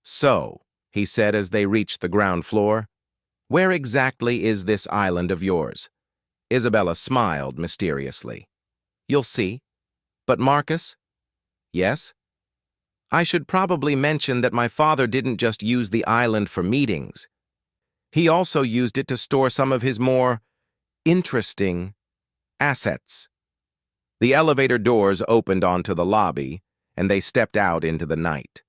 "So," he said as they reached the ground floor, "where exactly is this island of yours?" Isabella smiled mysteriously. "You'll see. But Marcus?" "Yes?" "I should probably mention that my father didn't just use the island for meetings. He also used it to store some of his more interesting assets." The elevator doors opened onto the lobby, and they stepped out into the night.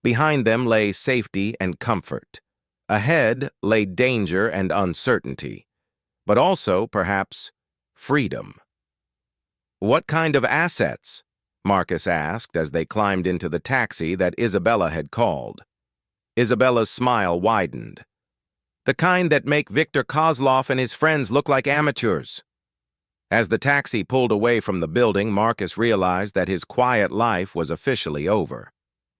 Behind them lay safety and comfort. Ahead lay danger and uncertainty, but also, perhaps, freedom. "What kind of assets?" Marcus asked as they climbed into the taxi that Isabella had called. Isabella's smile widened. "The kind that make Victor Kozlov and his friends look like amateurs." As the taxi pulled away from the building, Marcus realized that his quiet life was officially over.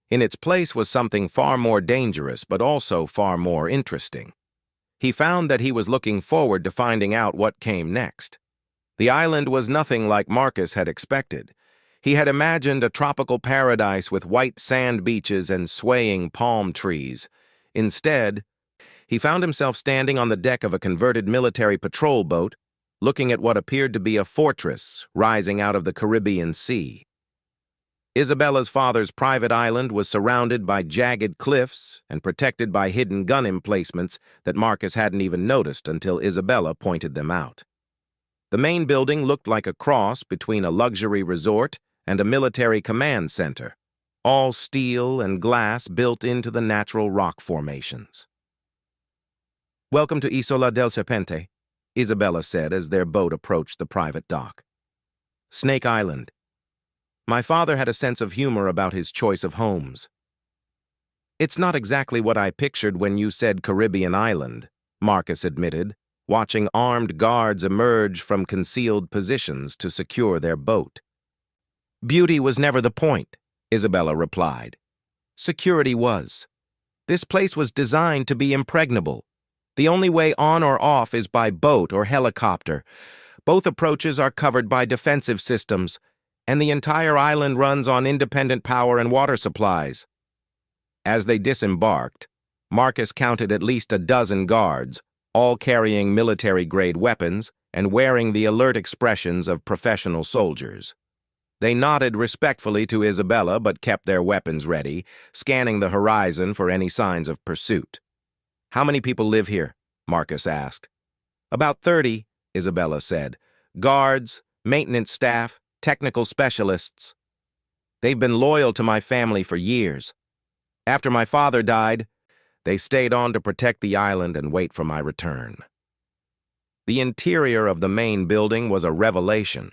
In its place was something far more dangerous, but also far more interesting. He found that he was looking forward to finding out what came next. The island was nothing like Marcus had expected. He had imagined a tropical paradise with white sand beaches and swaying palm trees. Instead, he found himself standing on the deck of a converted military patrol boat, looking at what appeared to be a fortress rising out of the Caribbean Sea. Isabella's father's private island was surrounded by jagged cliffs and protected by hidden gun emplacements that Marcus hadn't even noticed until Isabella pointed them out. The main building looked like a cross between a luxury resort and a military command center, all steel and glass built into the natural rock formations. "Welcome to Isola del Serpente," Isabella said as their boat approached the private dock. "Snake Island. My father had a sense of humor about his choice of homes." "It's not exactly what I pictured when you said Caribbean island," Marcus admitted, watching armed guards emerge from concealed positions to secure their boat. "Beauty was never the point," Isabella replied. "Security was. This place was designed to be impregnable. The only way on or off is by boat or helicopter. Both approaches are covered by defensive systems, and the entire island runs on independent power and water supplies." As they disembarked, Marcus counted at least a dozen guards, all carrying military-grade weapons and wearing the alert expressions of professional soldiers. They nodded respectfully to Isabella but kept their weapons ready, scanning the horizon for any signs of pursuit. "How many people live here?" Marcus asked. About 30, Isabella said. Guards, maintenance staff, technical specialists. They've been loyal to my family for years. After my father died, they stayed on to protect the island and wait for my return. The interior of the main building was a revelation.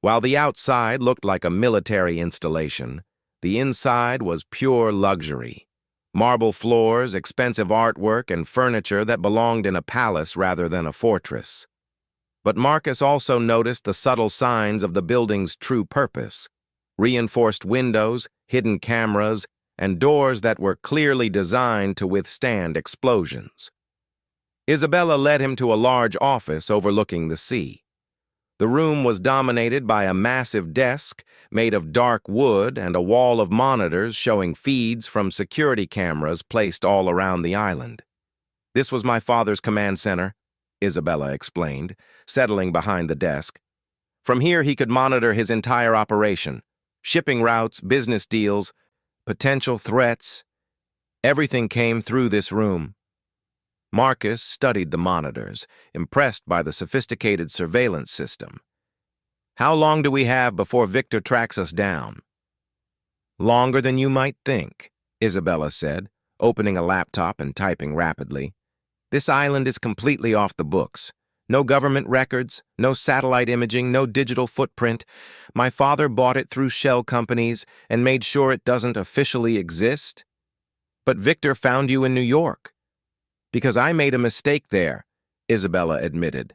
While the outside looked like a military installation, the inside was pure luxury. Marble floors, expensive artwork, and furniture that belonged in a palace rather than a fortress. But Marcus also noticed the subtle signs of the building's true purpose: reinforced windows, hidden cameras, and doors that were clearly designed to withstand explosions. Isabella led him to a large office overlooking the sea. The room was dominated by a massive desk made of dark wood and a wall of monitors showing feeds from security cameras placed all around the island. This was my father's command center, Isabella explained, settling behind the desk. From here he could monitor his entire operation: shipping routes, business deals, potential threats. Everything came through this room. Marcus studied the monitors, impressed by the sophisticated surveillance system. How long do we have before Victor tracks us down? Longer than you might think, Isabella said, opening a laptop and typing rapidly. This island is completely off the books. No government records, no satellite imaging, no digital footprint. My father bought it through shell companies and made sure it doesn't officially exist. But Victor found you in New York. Because I made a mistake there, Isabella admitted.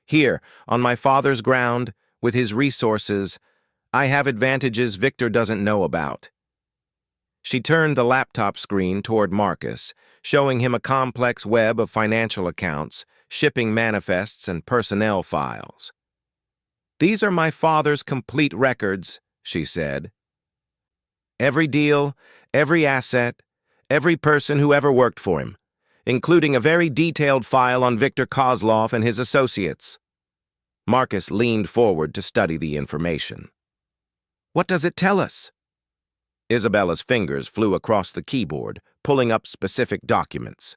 Here, on my father's ground, with his resources, I have advantages Victor doesn't know about. She turned the laptop screen toward Marcus, showing him a complex web of financial accounts, shipping manifests, and personnel files. These are my father's complete records, she said. Every deal, every asset, every person who ever worked for him, including a very detailed file on Victor Kozlov and his associates. Marcus leaned forward to study the information. What does it tell us? Isabella's fingers flew across the keyboard, pulling up specific documents.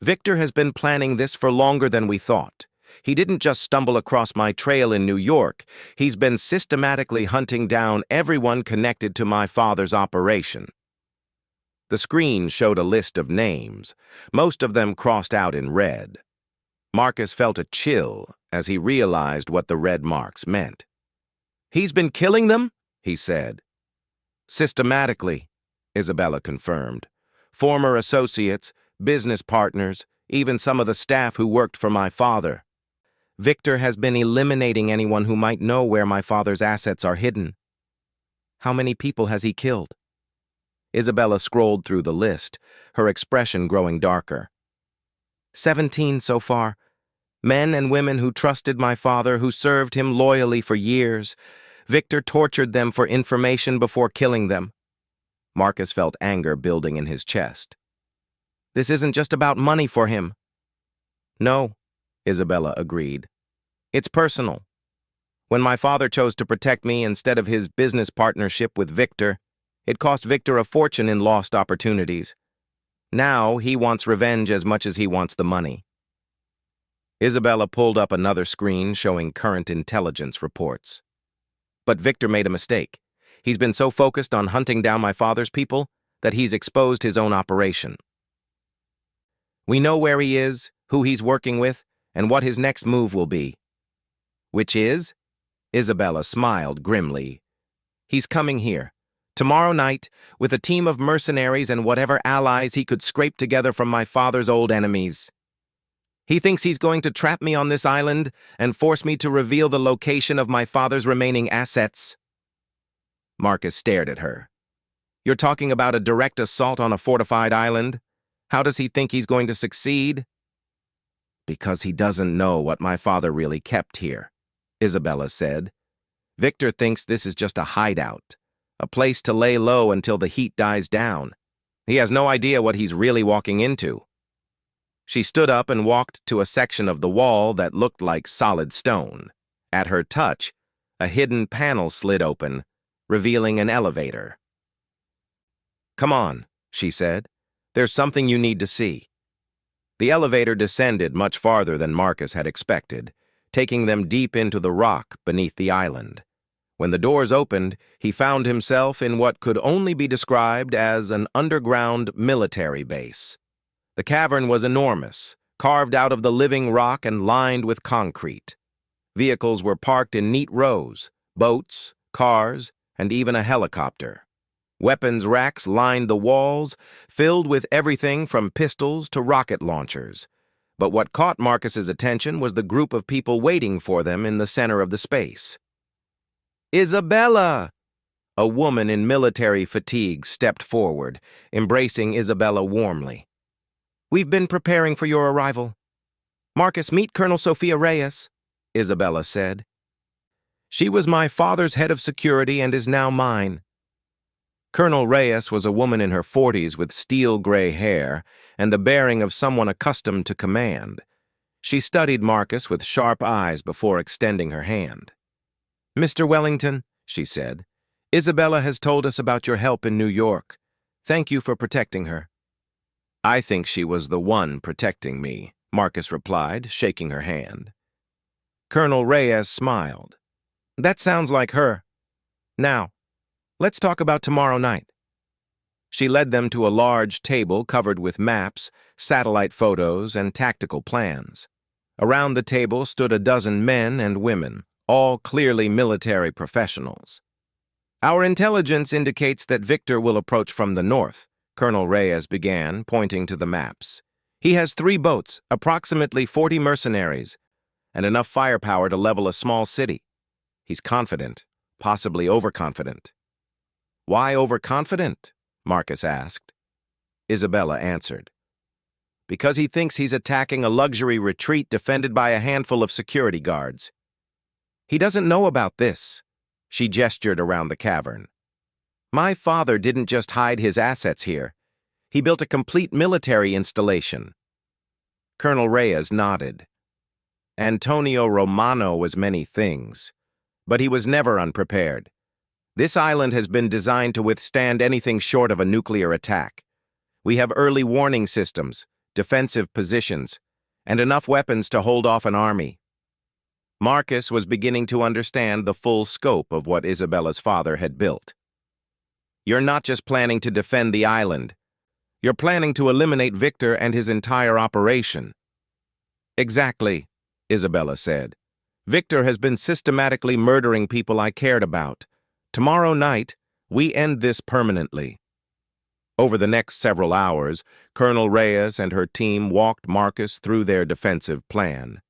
Victor has been planning this for longer than we thought. He didn't just stumble across my trail in New York. He's been systematically hunting down everyone connected to my father's operation. The screen showed a list of names, most of them crossed out in red. Marcus felt a chill as he realized what the red marks meant. He's been killing them, he said. Systematically, Isabella confirmed. Former associates, business partners, even some of the staff who worked for my father. Victor has been eliminating anyone who might know where my father's assets are hidden. How many people has he killed? Isabella scrolled through the list, her expression growing darker. 17 so far. Men and women who trusted my father, who served him loyally for years. Victor tortured them for information before killing them. Marcus felt anger building in his chest. This isn't just about money for him. No, Isabella agreed. It's personal. When my father chose to protect me instead of his business partnership with Victor, it cost Victor a fortune in lost opportunities. Now he wants revenge as much as he wants the money. Isabella pulled up another screen showing current intelligence reports. But Victor made a mistake. He's been so focused on hunting down my father's people that he's exposed his own operation. We know where he is, who he's working with, and what his next move will be. Which is? Isabella smiled grimly. He's coming here. Tomorrow night, with a team of mercenaries and whatever allies he could scrape together from my father's old enemies. He thinks he's going to trap me on this island and force me to reveal the location of my father's remaining assets. Marcus stared at her. You're talking about a direct assault on a fortified island? How does he think he's going to succeed? Because he doesn't know what my father really kept here, Isabella said. Victor thinks this is just a hideout. A place to lay low until the heat dies down. He has no idea what he's really walking into. She stood up and walked to a section of the wall that looked like solid stone. At her touch, a hidden panel slid open, revealing an elevator. Come on, she said. There's something you need to see. The elevator descended much farther than Marcus had expected, taking them deep into the rock beneath the island. When the doors opened, he found himself in what could only be described as an underground military base. The cavern was enormous, carved out of the living rock and lined with concrete. Vehicles were parked in neat rows, boats, cars, and even a helicopter. Weapons racks lined the walls, filled with everything from pistols to rocket launchers. But what caught Marcus's attention was the group of people waiting for them in the center of the space. "Isabella!" A woman in military fatigue stepped forward, embracing Isabella warmly. "We've been preparing for your arrival. Marcus, meet Colonel Sophia Reyes," Isabella said. "She was my father's head of security and is now mine." Colonel Reyes was a woman in her 40s with steel-gray hair and the bearing of someone accustomed to command. She studied Marcus with sharp eyes before extending her hand. "Mr. Wellington," she said, "Isabella has told us about your help in New York. Thank you for protecting her." "I think she was the one protecting me," Marcus replied, shaking her hand. Colonel Reyes smiled. "That sounds like her. Now, let's talk about tomorrow night." She led them to a large table covered with maps, satellite photos, and tactical plans. Around the table stood a dozen men and women, all clearly military professionals. "Our intelligence indicates that Victor will approach from the north," Colonel Reyes began, pointing to the maps. "He has 3 boats, approximately 40 mercenaries, and enough firepower to level a small city. He's confident, possibly overconfident." "Why overconfident?" Marcus asked. Isabella answered. "Because he thinks he's attacking a luxury retreat defended by a handful of security guards. He doesn't know about this." She gestured around the cavern. "My father didn't just hide his assets here. He built a complete military installation." Colonel Reyes nodded. Antonio Romano was many things, but he was never unprepared. This island has been designed to withstand anything short of a nuclear attack. We have early warning systems, defensive positions, and enough weapons to hold off an army. Marcus was beginning to understand the full scope of what Isabella's father had built. "You're not just planning to defend the island. You're planning to eliminate Victor and his entire operation." "Exactly," Isabella said. "Victor has been systematically murdering people I cared about. Tomorrow night, we end this permanently." Over the next several hours, Colonel Reyes and her team walked Marcus through their defensive plan.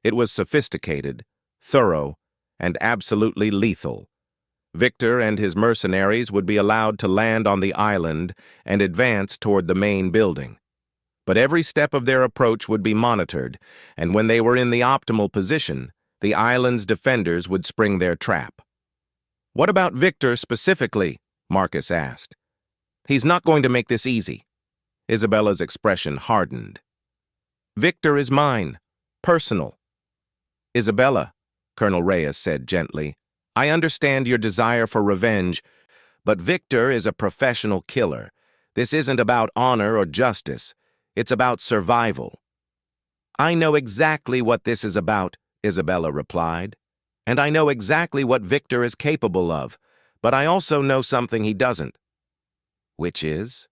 It was sophisticated, thorough, and absolutely lethal. Victor and his mercenaries would be allowed to land on the island and advance toward the main building. But every step of their approach would be monitored, and when they were in the optimal position, the island's defenders would spring their trap. "What about Victor specifically?" Marcus asked. "He's not going to make this easy." Isabella's expression hardened. "Victor is mine, personal." "Isabella," Colonel Reyes said gently, "I understand your desire for revenge, but Victor is a professional killer. This isn't about honor or justice. It's about survival." "I know exactly what this is about," Isabella replied. "And I know exactly what Victor is capable of, but I also know something he doesn't." "Which is?"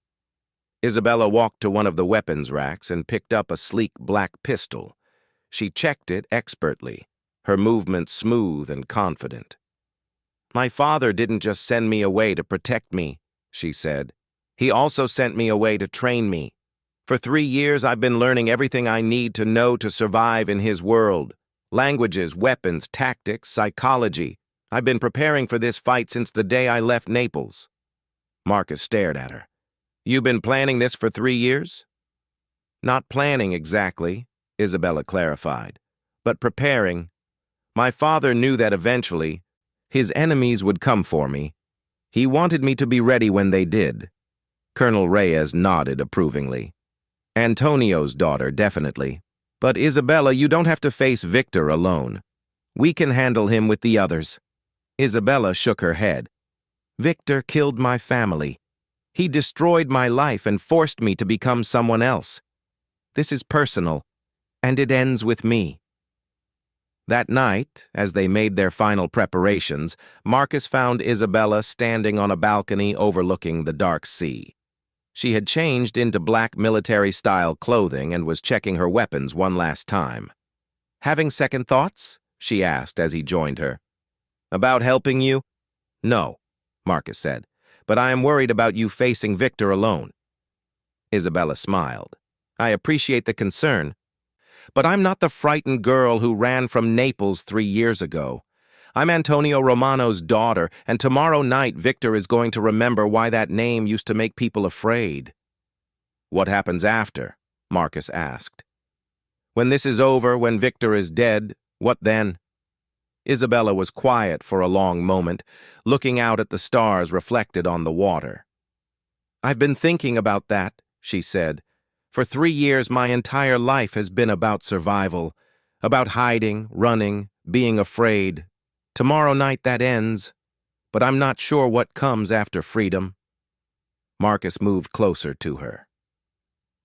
Isabella walked to one of the weapons racks and picked up a sleek black pistol. She checked it expertly, her movements smooth and confident. "My father didn't just send me away to protect me," she said. "He also sent me away to train me. For 3 years, I've been learning everything I need to know to survive in his world. Languages, weapons, tactics, psychology. I've been preparing for this fight since the day I left Naples." Marcus stared at her. "You've been planning this for 3 years?" "Not planning exactly," Isabella clarified, "but preparing. My father knew that eventually his enemies would come for me. He wanted me to be ready when they did." Colonel Reyes nodded approvingly. "Antonio's daughter, definitely. But Isabella, you don't have to face Victor alone. We can handle him with the others." Isabella shook her head. "Victor killed my family. He destroyed my life and forced me to become someone else. This is personal, and it ends with me." That night, as they made their final preparations, Marcus found Isabella standing on a balcony overlooking the dark sea. She had changed into black military-style clothing and was checking her weapons one last time. "Having second thoughts?" she asked as he joined her. "About helping you?" "No," Marcus said, "but I am worried about you facing Victor alone." Isabella smiled. "I appreciate the concern, but I'm not the frightened girl who ran from Naples 3 years ago. I'm Antonio Romano's daughter, and tomorrow night Victor is going to remember why that name used to make people afraid." "What happens after?" Marcus asked. "When this is over, when Victor is dead, what then?" Isabella was quiet for a long moment, looking out at the stars reflected on the water. "I've been thinking about that," she said. "For 3 years, my entire life has been about survival, about hiding, running, being afraid. Tomorrow night that ends, but I'm not sure what comes after freedom." Marcus moved closer to her.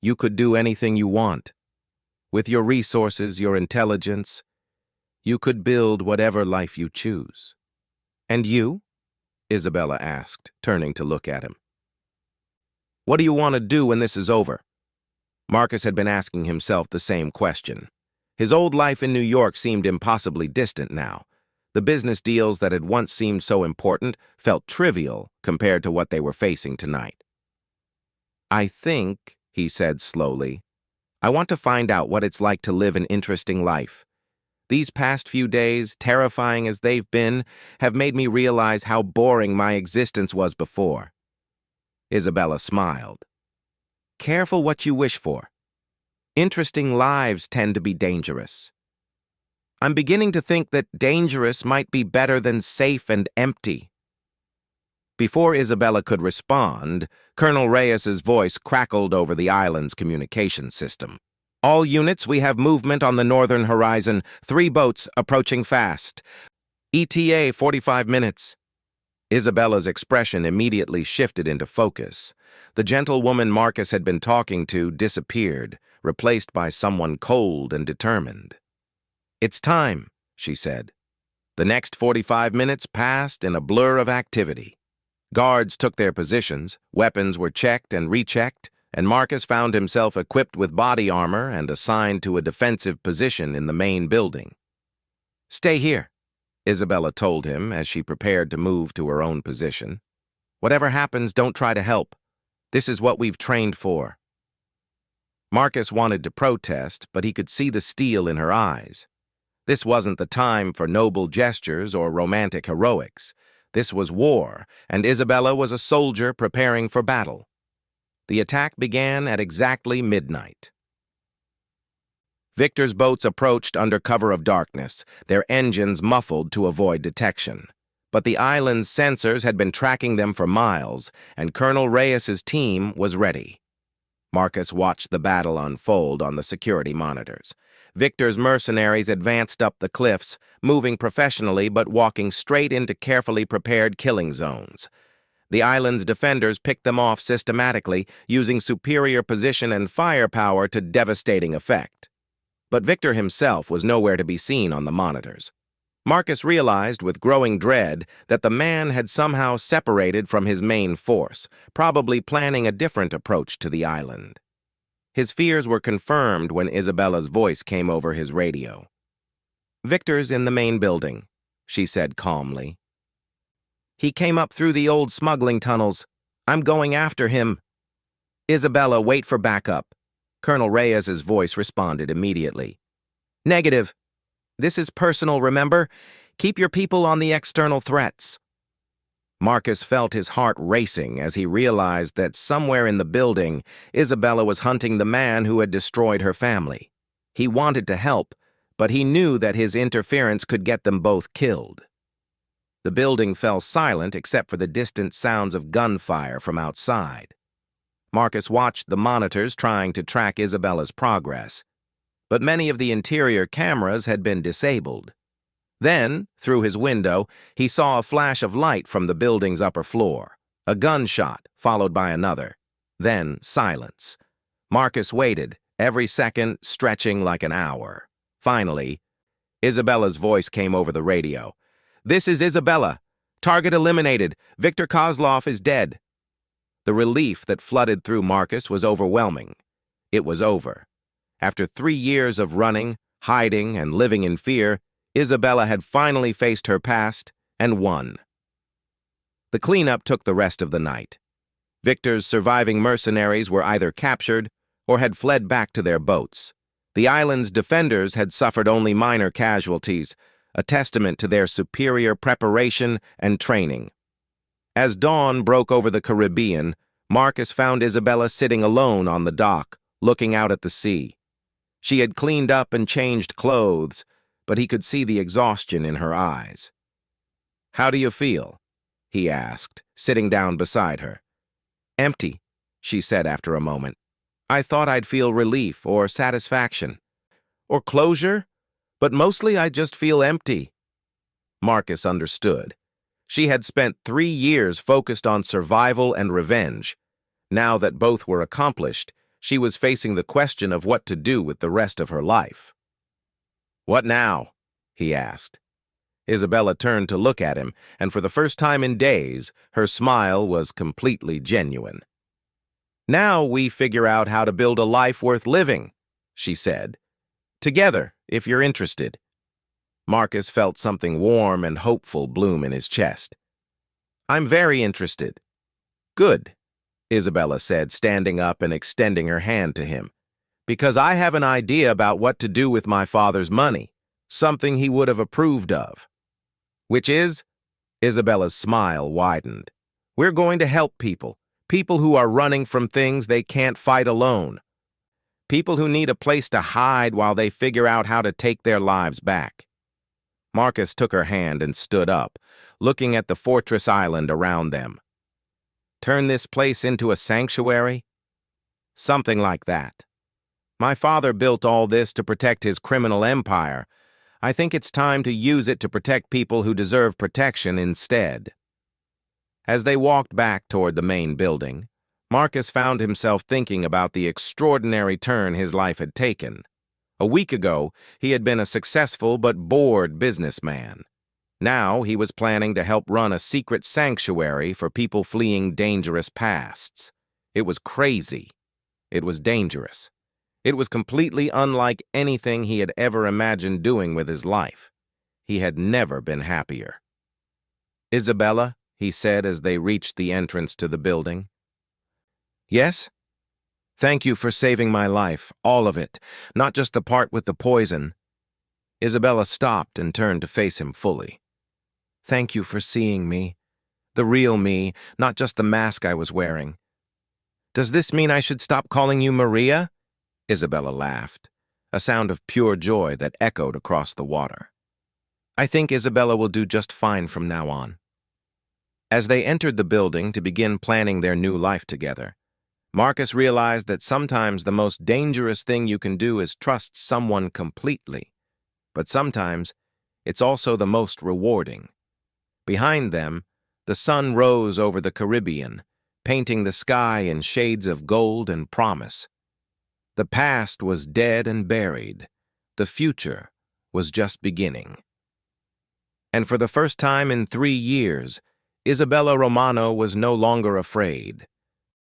"You could do anything you want. With your resources, your intelligence, you could build whatever life you choose." "And you?" Isabella asked, turning to look at him. "What do you want to do when this is over?" Marcus had been asking himself the same question. His old life in New York seemed impossibly distant now. The business deals that had once seemed so important felt trivial compared to what they were facing tonight. "I think," he said slowly, "I want to find out what it's like to live an interesting life. These past few days, terrifying as they've been, have made me realize how boring my existence was before." Isabella smiled. "Careful what you wish for. Interesting lives tend to be dangerous. I'm beginning to think that dangerous might be better than safe and empty." Before Isabella could respond, Colonel Reyes's voice crackled over the island's communication system. "All units, we have movement on the northern horizon. 3 boats approaching fast. ETA 45 minutes. Isabella's expression immediately shifted into focus. The gentlewoman Marcus had been talking to disappeared, replaced by someone cold and determined. "It's time," she said. The next 45 minutes passed in a blur of activity. Guards took their positions, weapons were checked and rechecked, and Marcus found himself equipped with body armor and assigned to a defensive position in the main building. "Stay here," Isabella told him as she prepared to move to her own position. "Whatever happens, don't try to help. This is what we've trained for." Marcus wanted to protest, but he could see the steel in her eyes. This wasn't the time for noble gestures or romantic heroics. This was war, and Isabella was a soldier preparing for battle. The attack began at exactly midnight. Victor's boats approached under cover of darkness, their engines muffled to avoid detection. But the island's sensors had been tracking them for miles, and Colonel Reyes's team was ready. Marcus watched the battle unfold on the security monitors. Victor's mercenaries advanced up the cliffs, moving professionally but walking straight into carefully prepared killing zones. The island's defenders picked them off systematically, using superior position and firepower to devastating effect. But Victor himself was nowhere to be seen on the monitors. Marcus realized with growing dread that the man had somehow separated from his main force, probably planning a different approach to the island. His fears were confirmed when Isabella's voice came over his radio. "Victor's in the main building," she said calmly. "He came up through the old smuggling tunnels. I'm going after him." "Isabella, wait for backup." Colonel Reyes's voice responded immediately. "Negative. This is personal, remember? Keep your people on the external threats." Marcus felt his heart racing as he realized that somewhere in the building, Isabella was hunting the man who had destroyed her family. He wanted to help, but he knew that his interference could get them both killed. The building fell silent except for the distant sounds of gunfire from outside. Marcus watched the monitors trying to track Isabella's progress, but many of the interior cameras had been disabled. Then, through his window, he saw a flash of light from the building's upper floor. A gunshot, followed by another. Then silence. Marcus waited, every second stretching like an hour. Finally, Isabella's voice came over the radio. "This is Isabella. Target eliminated. Victor Kozlov is dead." The relief that flooded through Marcus was overwhelming. It was over. After 3 years of running, hiding, and living in fear, Isabella had finally faced her past and won. The cleanup took the rest of the night. Victor's surviving mercenaries were either captured or had fled back to their boats. The island's defenders had suffered only minor casualties, a testament to their superior preparation and training. As dawn broke over the Caribbean, Marcus found Isabella sitting alone on the dock, looking out at the sea. She had cleaned up and changed clothes, but he could see the exhaustion in her eyes. "How do you feel?" he asked, sitting down beside her. "Empty," she said after a moment. "I thought I'd feel relief or satisfaction or closure, but mostly I just feel empty." Marcus understood. She had spent 3 years focused on survival and revenge. Now that both were accomplished, she was facing the question of what to do with the rest of her life. "What now?" he asked. Isabella turned to look at him, and for the first time in days, her smile was completely genuine. "Now we figure out how to build a life worth living," she said. "Together, if you're interested." Marcus felt something warm and hopeful bloom in his chest. "I'm very interested." "Good," Isabella said, standing up and extending her hand to him, "because I have an idea about what to do with my father's money, something he would have approved of." "Which is?" Isabella's smile widened. "We're going to help people who are running from things they can't fight alone, people who need a place to hide while they figure out how to take their lives back." Marcus took her hand and stood up, looking at the fortress island around them. "Turn this place into a sanctuary?" "Something like that. My father built all this to protect his criminal empire. I think it's time to use it to protect people who deserve protection instead." As they walked back toward the main building, Marcus found himself thinking about the extraordinary turn his life had taken. A week ago, he had been a successful but bored businessman. Now he was planning to help run a secret sanctuary for people fleeing dangerous pasts. It was crazy. It was dangerous. It was completely unlike anything he had ever imagined doing with his life. He had never been happier. "Isabella," he said as they reached the entrance to the building. "Yes? Thank you for saving my life, all of it, not just the part with the poison." Isabella stopped and turned to face him fully. "Thank you for seeing me, the real me, not just the mask I was wearing." "Does this mean I should stop calling you Maria?" Isabella laughed, a sound of pure joy that echoed across the water. "I think Isabella will do just fine from now on." As they entered the building to begin planning their new life together, Marcus realized that sometimes the most dangerous thing you can do is trust someone completely, but sometimes it's also the most rewarding. Behind them, the sun rose over the Caribbean, painting the sky in shades of gold and promise. The past was dead and buried. The future was just beginning. And for the first time in 3 years, Isabella Romano was no longer afraid.